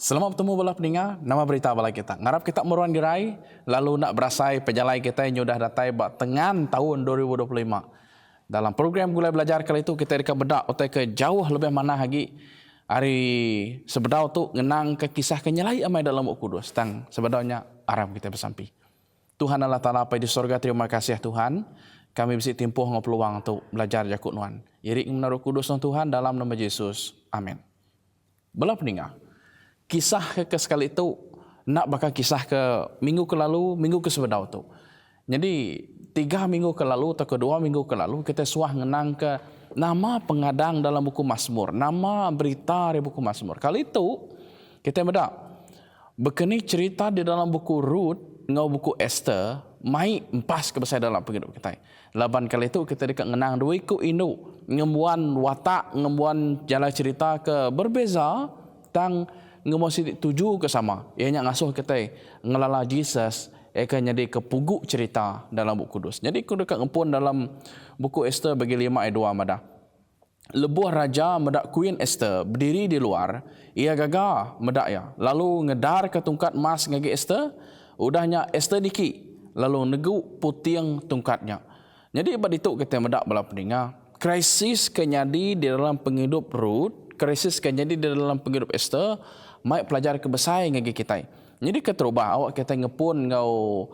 Selamat bertemu bala pendengar, nama berita bala kita. Ngarap kita meruan gerai, lalu nak berasai pejalai kita yang sudah datai bak tengan tahun 2025. Dalam program Gulai Belajar kali itu kita akan bedak otak ke jauh lebih mana lagi. Hari sebedau tu ngenang ke kisah kenyalai amai dalam Buku Kudus. Tang sebedaunya Arab kita bersampi. Tuhan Allah Ta'ala apa di sorga, terima kasih Tuhan. Kami bisa timpuh ngau peluang untuk belajar jakut nuan. Irik menaruh kudus Tuhan dalam nama Yesus. Amin. Bala pendengar, kisah ke sekali itu nak bakal kisah ke minggu ke lalu, minggu ke sebedau tu. Jadi 3 minggu ke lalu atau 2 minggu ke lalu kita suah ngenang ke nama pengadang dalam buku Mazmur, nama berita di buku Mazmur. Kali itu kita bedak bekeni cerita di dalam buku Rut ngau buku Esther mai empas ke besar dalam penghidup kita. Laban kali itu kita dekat ngenang dua iku inu ngembuan watak, ngembuan jalan cerita ke berbeza tang ngemosi tuju ke sama. Ianya ngasuh kita ngelala Jesus akan jadi kepuguk cerita dalam buku Kudus. Jadi aku dekat ngepun dalam buku Esther bagi 5 ayat 2 madah. Lebuh raja medak Queen Esther berdiri di luar, ia gagah medak ya. Lalu ngedar ke tungkat emas ngagi Esther, udahnya Esther diki, lalu negu putiang tungkatnya. Jadi pada itu kita medak bala pendengar, krisis kenyadi di dalam penghidup Ruth, krisis kenyadi di dalam penghidup Esther, mai pelajar kebesai ngagi kita. Jadi keterubah awak kita ngepun ngau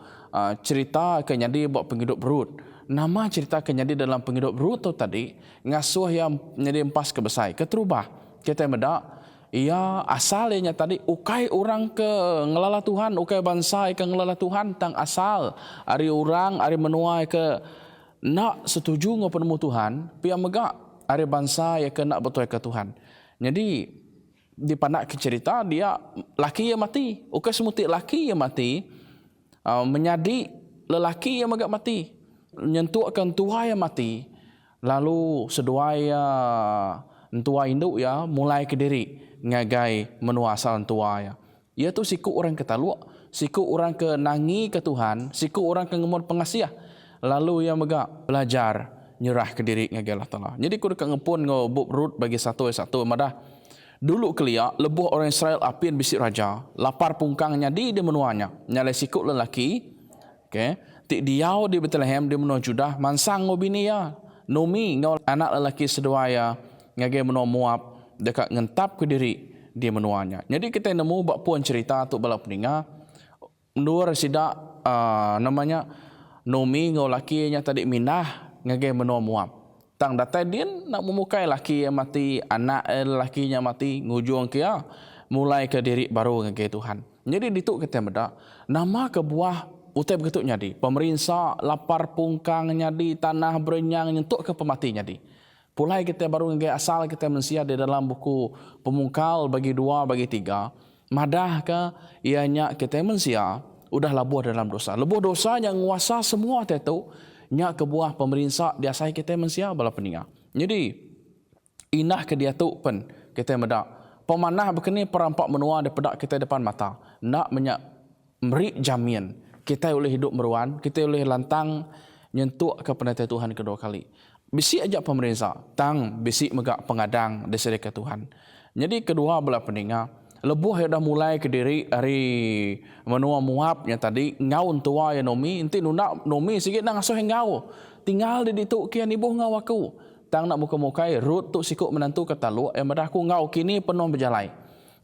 cerita kenyadi buat penghidup Ruth. Nama cerita kenyadi dalam penghidup Ruth tu tadi ngasuh yang jadi empas kebesai. Keterubah kita medak ia asalnya tadi ukai orang ke ngelala Tuhan, ukai bangsa ke ngelala Tuhan tang asal ari orang ari menua ke nak setuju ngau penemu Tuhan, pia megak ari bangsa yang ke nak betul ke Tuhan. Jadi di panak ke cerita dia laki yang mati, ukai semutik laki yang mati, menyadi lelaki yang megak mati, nyentuhkan tua yang mati, lalu seduaya tua induk ya mulai ke diri ngagai menua asal tua ya. Ia tu siku orang ke taluk, siku orang ke nangi ke Tuhan, siku orang ke ngemur pengasih, lalu yang megak belajar nyerah ke diri ngagai Allah Taala. Jadi aku dekat ngepun ngau buk Rut bagi satu madah. Dulu kelia lebuh orang Israel apian bisik raja, lapar pungkangnya di menuanya, nyalai sikuk lelaki, tik diau di Bethlehem di menua Judah, mansang ngobini ya, Nomi ngau anak lelaki seduaya, ngage menua Moab, dekat ngentap ke diri di menuanya. Jadi kita nemu bak puan cerita tu bala pendengar, dua resida namanya Nomi ngau lakinya tadi minah ngage menua Moab. Tang datai dia nak memukai laki yang mati, anak lakinya mati, ngujung kia mulai ke diri baru ngage Tuhan. Jadi dituk kita bedak nama kebuah utai begitu nyadi. Pemerintah lapar pungkang nyadi, tanah berenyang nyentuk ke pemati nyadi. Pulai kita baru ngage asal kita mensia di dalam buku Pemungkal bagi 2 bagi 3. Madah ke ianya kita mensia udah labuh dalam dosa. Lebuh dosa yang nguasa semua itu nyak kebuah pemerintah diasai kita mensia bala pendengar. Jadi inah ke dia tu pen kita medak pemanah bekeni perampak menua di pedak kita depan mata nak menyak meri jamin kita boleh hidup meruan, kita boleh lantang nyentuh ke penata Tuhan kedua kali. Bisi ajak pemerintah tang bisi megak pengadang desire ke Tuhan. Jadi kedua bala pendengar lebuh yang dah mulai ke diri hari menua Moab yang tadi ngau tua ya Nomi enti nuna Nomi sikit nak ngasuh ngau tinggal di ditu kian ibu ngau aku tang nak muka-mukai Rut tu sikuk menantu katalu yang madah aku ngau kini penuh berjalai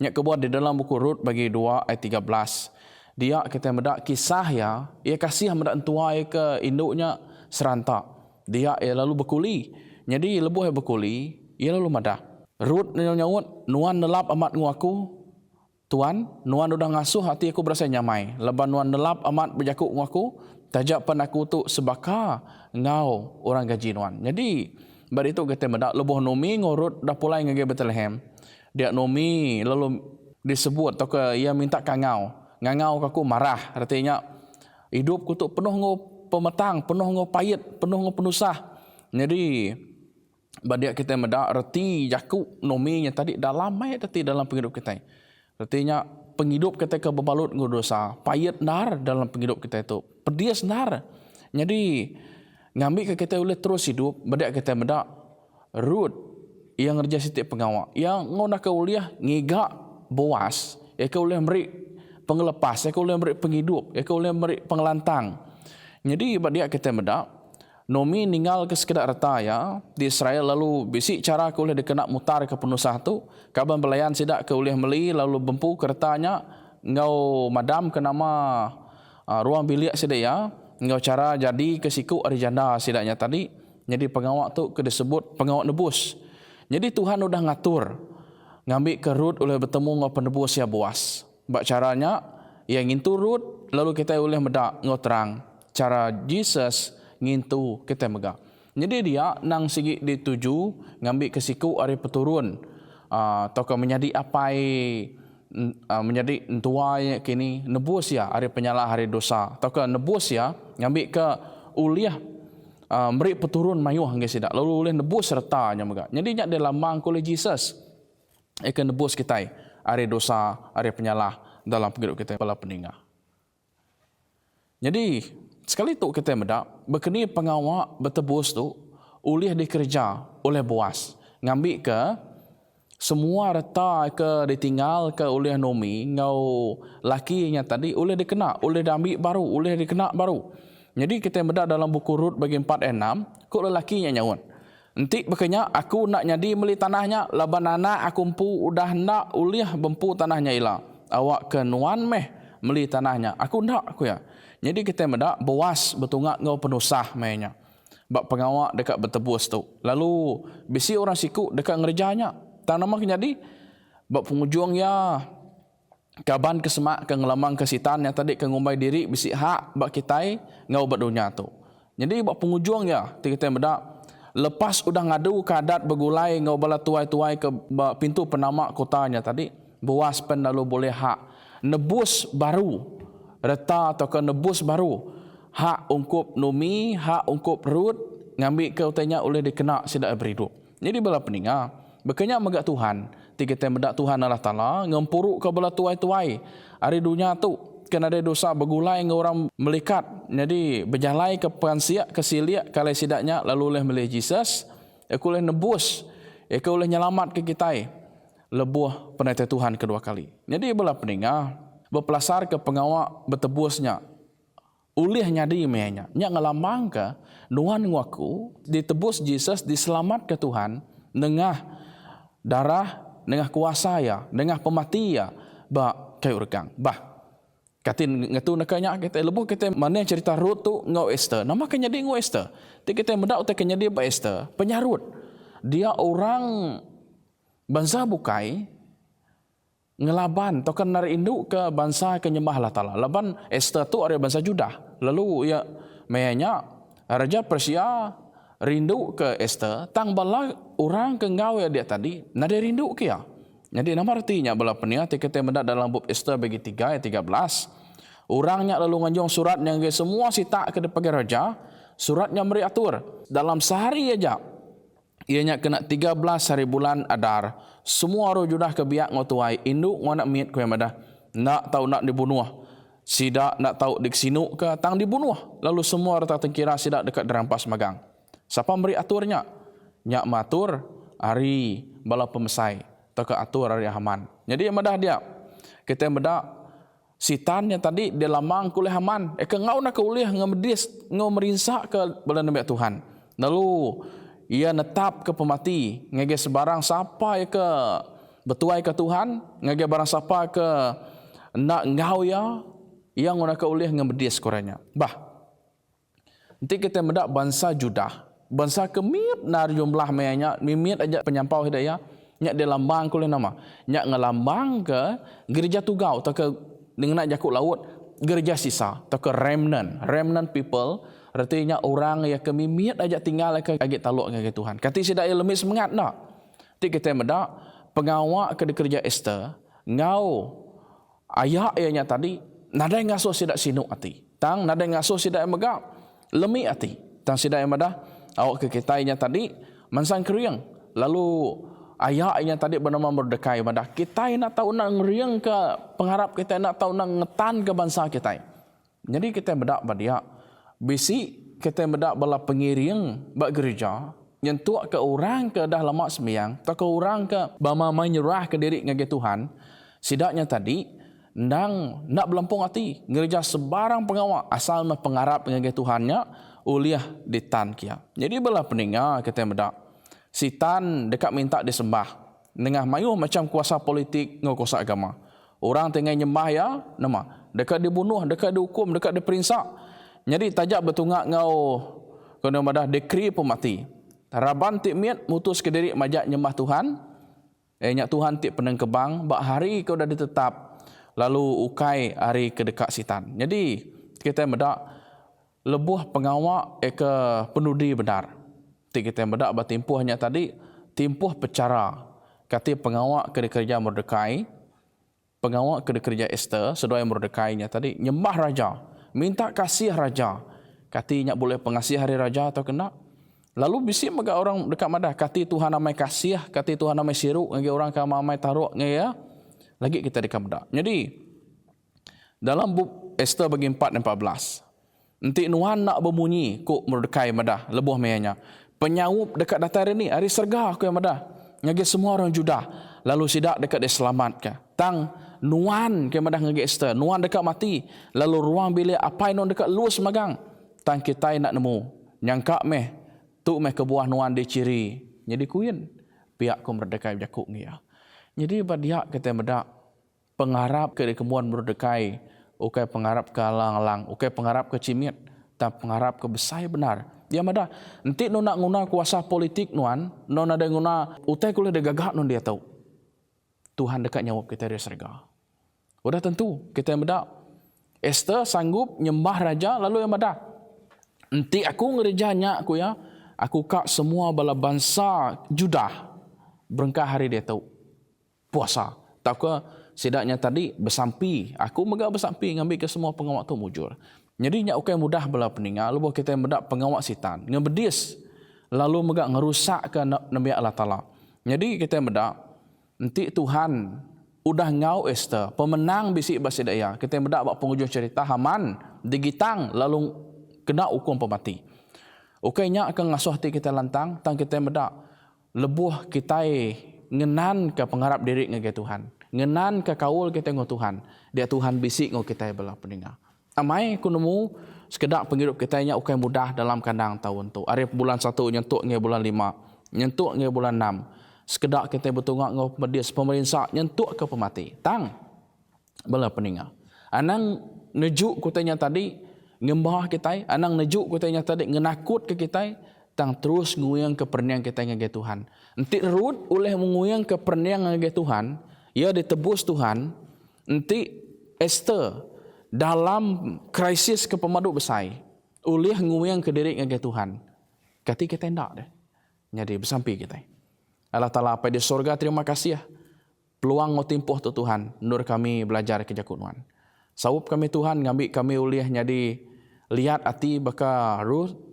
nyak kebuat di dalam buku Rut bagi 2 ayat 13 dia kita medak kisah ya ia kasih medak tua ke induknya serantak dia lalu berkuli jadi lebuh yang berkuli ia lalu madah Rut nyaut nuan nelap amat ngaku Tuan, nuan udah ngasuh hati aku berasa nyamai. Leban nuan nelap amat berjakuk ngaku, tajak pan aku tu sebaka ngau orang gaji nuan. Jadi, pada itu kita mendak lebuh Nomi ngurut dah pulai ngage Bethlehem. Dia Nomi lalu disebut atau ke ia minta kangau. Ngangau aku marah. Artinya hidupku tu penuh ngau pemetang, penuh ngau payet, penuh ngau penusah. Jadi badia kita mendak reti jakuk Nomi yang tadi dalam mai tadi dalam penghidup kita. Artinya penghidup kita ke berbalut dengan dosa, payet nar dalam penghidup kita itu, pedias nar. Jadi ngambil ke kita boleh terus hidup, badak kita mendak Ruth yang ngerja setiap pengawal, yang ngau nak kuliah ngigak Boas Eka boleh beri pengelepas, eka boleh beri penghidup, eka boleh beri pengelantang. Jadi dia kita medak Nomi ninggal ke sekedar reta ya di Israel, lalu bisi cara ke boleh dikena mutar ke penusah tu, kaban belayan sidak ke boleh meli lalu bempu keretanya ngau madam ke nama ruang bilik sedaya, ngau cara jadi ke siku ari janda sidaknya tadi. Jadi pengawak tu ke disebut pengawak nebus. Jadi Tuhan udah ngatur ngambil ke Rut oleh bertemu ngau penebus ya Boas. Bak caranya yang ngintu Rut lalu kita boleh medak ngau terang cara Jesus ngintu kita megak. Jadi dia nang sigi dituju ngambil ke siku ari peturun atau menjadi apai menjadi entuai kini nebus ya hari penyalah hari dosa atau nebus ya ngambil ke uliah beri peturun mayuh hangge sidak lalu oleh nebus sertanya megak. Jadi nyak dalam mangko oleh Jesus akan nebus kita hari dosa hari penyalah dalam hidup kita pala peninggal. Jadi sekali tu kita medak berkeni pengawak bertebus tu ulih dikerja oleh Boas ngambil ke semua reta ke ditinggal ke oleh Nomi ngau lakinya tadi oleh dikena oleh diambil baru oleh dikena baru. Jadi kita medak dalam buku Rut bagi 4 dan 6 kok lelakinya nyawon entik bekenya aku nak nyadi meli tanahnya laban anak aku empu udah nak ulih bempu tanahnya ila awak ke nuan meh meli tanahnya aku ndak aku ya. Jadi kita medak Boas betungak ngau penusah mainnya. Bak pengawak dekat bertebus tu. Lalu bisi orang siku dekat ngerjanya. Tak nama jadi bak penghujung ya kaban kesemak ke ngelamang kesitan yang tadi ke ngumbai diri bisi hak bak kitai ngau bat dunia tu. Jadi bak penghujung ya kita medak lepas udah ngadu kadat begulai ngau bala tuai-tuai ke pintu penama kotanya tadi Boas pen lalu boleh hak nebus baru reta atau ke nebus baru hak ungkup Nomi, hak ungkup Rut ngambil ke utanya oleh dikena sidak berhidup. Jadi bala peninga bekenya megak Tuhan tiga medak Tuhan Allah Taala ngempuruk ke bala tuai-tuai hari dunia tu kena ada dosa begulai ngau orang melikat. Jadi berjalai ke pensiak ke siliak kalau sidaknya lalu oleh melih Jesus aku oleh nebus aku oleh nyelamat ke kita lebuh penata Tuhan kedua kali. Jadi bala peninga berpelasar ke pengawak bertebusnya ulih nyadi mehnya nyak ngelamang ke nuan ngaku ditebus Jesus diselamat ke Tuhan nengah darah nengah kuasa ya nengah pemati ya ba kayu regang bah katin ngatu nakanya kita lebuh kita mana cerita Rut tu ngau Esther nama kanya di ngau Esther ti kita medak utai kanya di ba Esther penyarut dia orang bangsa bukai ngelaban atau kan nari induk ke bangsa kenyembah Allah Ta'ala. Laban Esther tu ada bangsa Judah. Lalu ya mayanya Raja Persia rindu ke Esther. Tang bala orang ke ngau ya dia tadi. Nada rindu ke ya. Jadi nama artinya bala peningat kita mendak dalam bab Esther bagi 3 ayat 13. Orangnya lalu nganjong surat yang semua sita ke depan raja. Suratnya beri atur. Dalam sehari aja. Ianya kena 13 hari bulan Adar. Semua roh Judah ke biak ngotuai. Induk ngau nak miet ku yang madah. Nak tahu nak dibunuh. Sidak nak tahu diksinu ke tang dibunuh. Lalu semua reta tengkira sidak dekat derampas magang. Siapa beri aturnya? Nyak matur hari bala pemesai. Atau ke atur hari Haman. Jadi yang madah dia. Kita madah sitan yang tadi dia lamang kulih Haman. Ke ngau nak kulih ngemedis. Ngau merinsak ke bala nabi Tuhan. Lalu ia netap ke pemati ngege sebarang siapa ya ke betuai ke Tuhan ngege barang siapa ke nak ngau ya yang nak ulih ngemedis koranya bah nanti kita medak bangsa Judah bangsa kemit nar jumlah mayanya mimit aja penyampau hidayah nyak dia lambang kulih nama nyak ngelambang ke gereja tugau atau ke dengan nak jakuk laut gereja sisa atau ke remnant people. Artinya orang yang kemimit aja tinggal ke agak taluk dengan Tuhan. Kati sidak lemis semangat nak. Ti kita medak pengawak ke kerja Esther ngau ayah ianya tadi nada ngaso sidak sinuk ati. Tang nada ngaso sidak megak lemi ati. Tang sidak medah awak ke kita ianya tadi mansang kriang. Lalu ayah ianya tadi bernama Mordekai medah kita nak tahu nak ngeriang ke pengharap kita nak tahu nak ngetan ke bangsa kita. Jadi kita medak badia bisi kita medak bala pengiring bak gereja yang tuak ke orang ke dah lama sembiang atau ke orang ke bama menyerah ke diri ngage Tuhan sidaknya tadi Nang nak belampung hati ngerja sebarang pengawak asal pengarap dengan Tuhannya uliah di tan kia. Jadi belah peninga kita medak. Sitan dekat minta disembah. Nengah mayu macam kuasa politik ngau kuasa agama. Orang tengah nyembah ya, nama dekat dibunuh, dekat dihukum, dekat diperinsak. Jadi tajak betungak ngau kena madah dekri pemati. Raban tik miat mutus ke diri majak nyembah Tuhan. Nyak Tuhan tik peneng kebang, bak hari kau dah ditetap. Lalu ukai hari kedekat sitan. Jadi kita medak lebuh pengawak ke penudi benar. Kita medak bertimpuh hanya tadi timpuh pecara. Kata pengawak ke kerja Mordekai, pengawak ke kerja Esther, sedoi Mordekainya tadi nyembah raja, minta kasih raja. Kata nyak boleh pengasih hari raja atau kena. Lalu bisik mega orang dekat madah kata Tuhan namai kasih, kata Tuhan namai siruk ngagi orang ka mamai taruk ngaya. Lagi kita dikabda. Jadi dalam buku Esther bagi 4 dan 14. Nanti Nuhan nak berbunyi kok Mordekai madah lebuh mayanya. Penyawup dekat datar ini hari serga aku yang madah. Ngagi semua orang Judah lalu sidak dekat dia selamatkan. Tang Nuhan ke madah ngagi Esther. Nuhan dekat mati lalu ruang bilik apa yang dekat luas magang. Tang kita nak nemu nyangka meh tu meh kebuah Nuhan diciri. Jadi kuin pihak ku Mordekai jakuk ngia. Jadi badiak kita medak pengharap ke kemuan Mordekai, ukai pengharap ke alang-alang, ukai pengharap ke cimit, dan pengharap ke besar benar. Dia medak nanti nu nak guna kuasa politik nuan, nu ada guna utai kuliah de gagak nun dia tahu. Tuhan dekat nyawab kita dari surga. Udah tentu kita medak Esther sanggup nyembah raja lalu yang medak. Nanti aku ngerjanya aku ya, aku kak semua bala bangsa Judah berengkah hari dia tahu. Puasa. Tak ke sidaknya tadi bersampi. Aku megak bersampi ngambil ke semua pengawak tu mujur. Jadi nyak ukai mudah bela peningal. Lalu kita medak pengawak sitan. Ngebedis. Lalu megak ngerusak ke Nabi Allah Ta'ala. Jadi kita medak. Nanti Tuhan udah ngau Esther. Pemenang bisik bahasa daya. Kita medak bak penghujung cerita Haman. Digitang. Lalu kena hukum pemati. Ukai nyak akan ngasuh hati kita lantang. Tang kita medak. Lebuh kita ngenan ke pengharap diri ngege Tuhan. Ngenan ke kaul kita ngau Tuhan. Dia Tuhan bisik ngau kita belah peninga. Amai ku nemu sekedar penghidup kita nya ukai mudah dalam kandang tahun tu. Arif bulan 1 nyentuk nge bulan 5. Nyentuk nge bulan 6. Sekedar kita betungak ngau medis pemerintah nyentuk ke pemati. Tang belah peninga. Anang nejuk ku tanya tadi ngembah kita, anang nejuk ku tanya tadi ngenakut ke kita. Tang terus nguyang ke perniang kita ngage Tuhan. Nanti Rut oleh menguyang ke perniang ngage Tuhan, ia ditebus Tuhan. Nanti Esther dalam krisis ke pemaduk besai, oleh nguyang ke diri ngage Tuhan. Kati kita hendak deh. Jadi bersampi kita. Allah Ta'ala apa di surga terima kasih ya. Peluang ngotimpuh tu Tuhan. Nur kami belajar ke jakunuan. Sawup kami Tuhan ngambil kami oleh jadi lihat hati baka Ruth.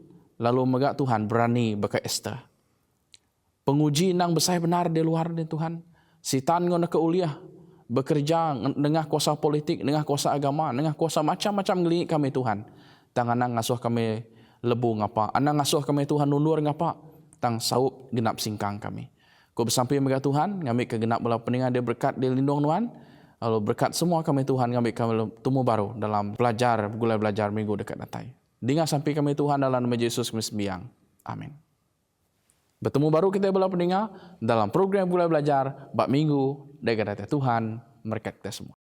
Lalu megak Tuhan berani baka Esther. Penguji nang besar benar di luar ni Tuhan. Sitan ngona ke uliah. Bekerja dengan kuasa politik, dengan kuasa agama, dengan kuasa macam-macam ngelingik kami Tuhan. Tang anang ngasuh kami lebu ngapa. Anang ngasuh kami Tuhan nundur ngapa. Tang saup genap singkang kami. Ku bersampai megak Tuhan. Ngambil ke genap belah peningan dia berkat di lindung Tuhan. Lalu berkat semua kami Tuhan. Ngambil kami temu baru dalam belajar, gulai belajar minggu dekat datai. Dengar sampai kami Tuhan dalam nama Yesus kami sembiang. Amin. Bertemu baru kita belah pendengar dalam program Gulai Belajar bab minggu dekat Tuhan berkat kita semua.